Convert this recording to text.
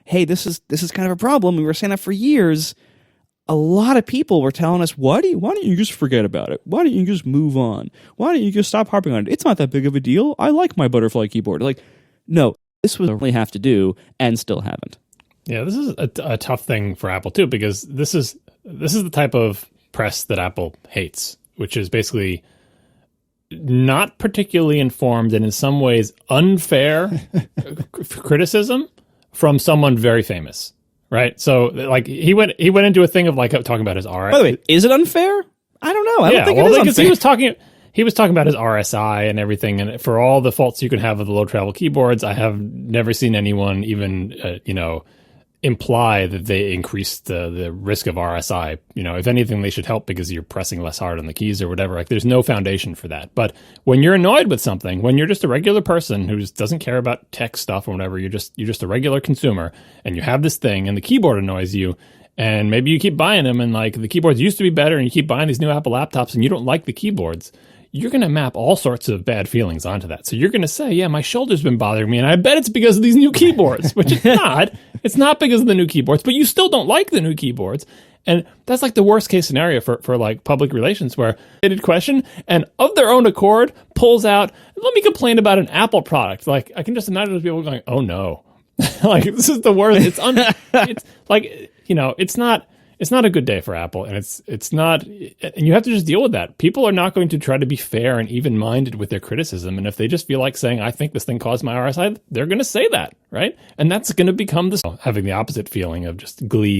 hey, this is kind of a problem. We were saying that for years. A lot of people were telling us, why don't you just forget about it? Why don't you just move on? Why don't you just stop harping on it? It's not that big of a deal. I like my butterfly keyboard. Like, no, this was what we have to do and still haven't. Yeah, this is a tough thing for Apple too, because this is the type of press that Apple hates, which is basically not particularly informed and in some ways unfair criticism from someone very famous. Right. So like he went into a thing of like talking about his RSI. By the way, is it unfair? I don't know. I don't think it is unfair. He was talking about his RSI and everything. And for all the faults you can have with the low travel keyboards, I have never seen anyone even, imply that they increased the risk of RSI. If anything, they should help because you're pressing less hard on the keys or whatever. Like, there's no foundation for that. But when you're annoyed with something, when you're just a regular person who doesn't care about tech stuff or whatever, you're just a regular consumer, and you have this thing and the keyboard annoys you, and maybe you keep buying them, and like the keyboards used to be better, and you keep buying these new Apple laptops, and you don't like the keyboards, you're going to map all sorts of bad feelings onto that. So you're going to say, yeah, my shoulder's been bothering me, and I bet it's because of these new keyboards, which it's not. It's not because of the new keyboards, but you still don't like the new keyboards. And that's like the worst case scenario for like public relations, where they did question and of their own accord pulls out, let me complain about an Apple product. Like, I can just imagine those people going, oh no, like this is the worst. It's like, it's not a good day for Apple, and it's not, and you have to just deal with that. People are not going to try to be fair and even-minded with their criticism, and if they just feel like saying, I think this thing caused my RSI, they're going to say that, right? And that's going to become this, having the opposite feeling of just glee